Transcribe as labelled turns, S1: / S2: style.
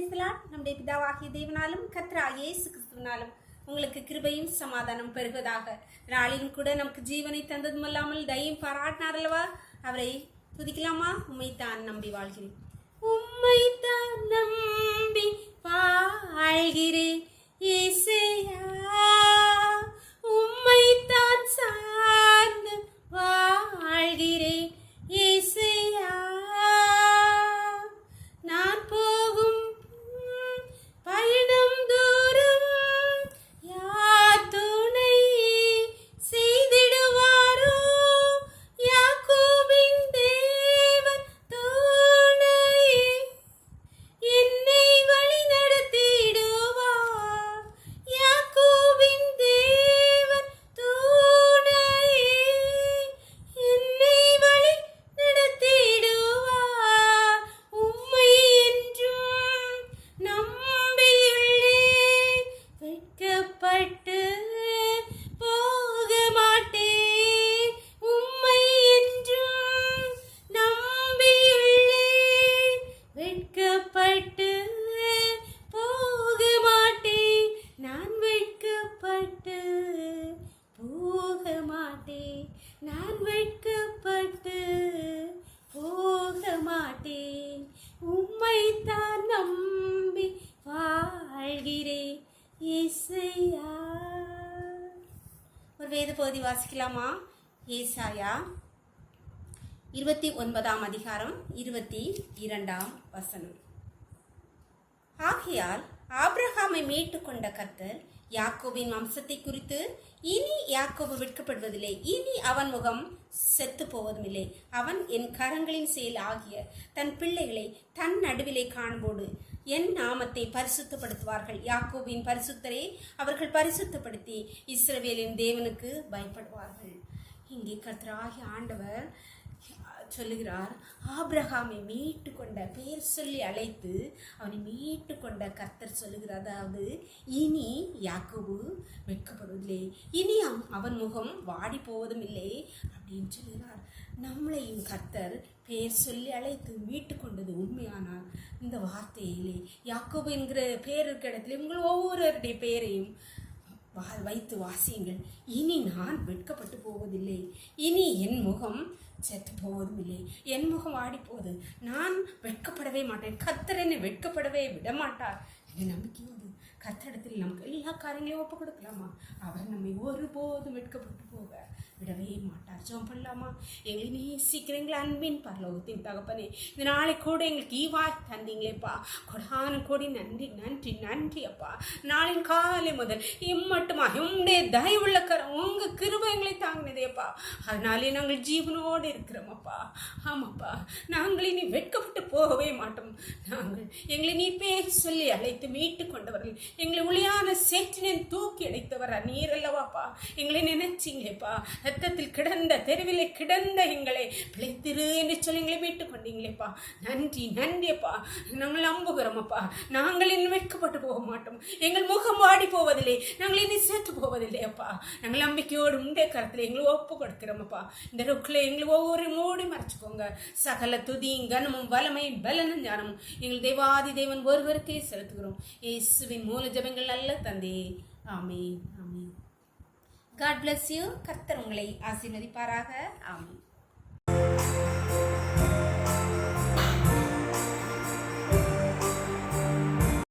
S1: நம்முடைய பிதாவாகிய தேவனாலும் கர்த்தராகிய இயேசு கிறிஸ்துவினாலும் உங்களுக்கு கிருபையும் சமாதானம் பெறுவதாக. நாளிலும் கூட நமக்கு ஜீவனை தந்ததும் அல்லாமல் தயையும் பாராட்டினார் அல்லவா, அவரை துதிக்கலாமா? உம்மைத்தான் நம்பி வாழ்கிறேன், உம்மைத்தான் நம்பி வாழ்கிறேன் இயேசுயா, உம்மைத்தான் சார்ந்து வாழ்கிறேன் இயேசுயா. நான் போகும் பயணம் தூரம் யார் துணை செய்திடுவாரோ, யாக்கோபின் தேவன் துணையே என்னை வழி நடத்திடுவார், யாக்கோபின் தேவன் துணையே என்னை வழி நடத்திடுவார். உம்மை என்றும் நம்பியுள்ளேன், வெட்கப்பட்டு போக மாட்டேன். உம்மை என்றும் நம்பியுள்ளேன், வெட்கப்பட்டு போக மாட்டேன். நான் வெட்கப்பட்டு போக மாட்டேன், நான் வெட்கப்பட்டு போக மாட்டேன். உம்மைத்தான் நம்பி வாழ்கிறேன் இயேசுயா. ஒரு வேத பகுதி வாசிக்கலாமா? ஏசாயா 29 அதிகாரம் 22 ஆகையால் ஆபிரகாமை மீட்டு கொண்ட கர்த்தர் யாக்கோபின் வம்சத்தை குறித்து, இனி யாக்கோபு வெட்கப்படுவதில்லை, இனி அவன் முகம் செத்து போவதுமில்லை. அவன் என் கரங்களின் செயல் ஆகிய தன் பிள்ளைகளை தன் நடுவிலே காணும்போது என் நாமத்தை பரிசுத்தப்படுத்துவார்கள். யாக்கோபின் பரிசுத்தரை அவர்கள் பரிசுத்தப்படுத்தி இஸ்ரவேலின் தேவனுக்கு பயப்படுவார்கள். இங்கே கர்த்தராகிய ஆண்டவர் சொல்லுகிறார், ஆபிரகாமை மீட்டு கொண்ட, பெயர் சொல்லி அழைத்து அவனை மீட்டு கொண்ட கர்த்தர் சொல்லுகிறார், அதாவது இனி யாக்கோபு வெட்கப்படுவதில்லை, இனி அவன் முகம் வாடி போவதும் இல்லை அப்படின்னு சொல்லுகிறார். நம்மளையும் கர்த்தர் பெயர் சொல்லி அழைத்து மீட்டு கொண்டது உண்மையானால் இந்த வார்த்தையிலே யாக்கோபு என்கிற பெயர் இருக்கிற இடத்துல உங்கள் ஒவ்வொருவருடைய பெயரையும் வைத்து வாசியுங்கள். இனி நான் வெட்கப்பட்டு போவதில்லை, இனி என் முகம் செத்து போவதும் இல்லை, என் முகம் வாடி போகுது, நான் வெட்கப்படவே மாட்டேன், கர்த்தர் என்னை வெட்கப்படவே விடமாட்டார் என்ற நம்பிக்கையோடு கர்த்தரிடத்தில் நமக்கு எல்லா காரியங்களையும் ஒப்பு கொடுக்கலாமா? அவர் நம்மை ஒருபோதும் வெட்கப்பட்டு போக விடவே மாட்டார். ஜெபம் பண்ணலாமா? எங்களை நேசிக்கிறீங்களா அன்பின் பரலோகத்தின் தகப்பனே, இந்த நாளை கூட எங்களுக்கு ஈவாய் தந்தீங்களேப்பா, கொடான கோடி நன்றி நன்றி நன்றி அப்பா. நாளின் காலை முதல் இம்மட்டுமா உங்களுடைய தயவுள்ள கரம், உங்கள் கிருபை எங்களை தாங்கினதேப்பா, அதனாலே நாங்கள் ஜீவனோடு இருக்கிறோமப்பா. ஆமாப்பா, நாங்கள் இனி வெட்கப்பட்டு போகவே மாட்டோம். நாங்கள் எங்களை நீ பேர் சொல்லி அழைத்து மீட்டு கொண்டவர்கள், எங்களை ஒளியான சேற்றினை தூக்கி அழைத்தவர் நீர் அல்லவாப்பா. எங்களை நினைச்சிங்களேப்பா, ரத்தத்தில் கிடந்த தெருவிலே கிடந்த எங்களை பிழைத்திரு என்று சொல்லி எங்களை மீட்டு கொண்டீங்களேப்பா, நன்றி நன்றியப்பா. நாங்கள் நம்புகிறோமப்பா, நாங்கள் இன்னும் வெட்கப்பட்டு போக மாட்டோம், எங்கள் முகம் வாடி போவதில்லை, நாங்கள் இனி சேர்த்து போவதில்லை அப்பா. நாங்கள் நம்பிக்கையோடு முந்தைய கருத்தில் எங்களை ஒப்பு கொடுக்கிறோமப்பா. இந்த ருக்கில் எங்களை ஒவ்வொரு மூடி மறைச்சுக்கோங்க. சகல துதியும் கனமும் வலமையும் பலனும் ஞானமும் எங்கள் தேவாதி தேவன் ஒருவருக்கே செலுத்துகிறோம். இயேசுவின் மூல ஜெபங்கள் நல்ல தந்தே, ஆமென் ஆமென். God bless you. கர்த்தர் உங்களை ஆசீர்வதிப்பாராக. ஆமென்.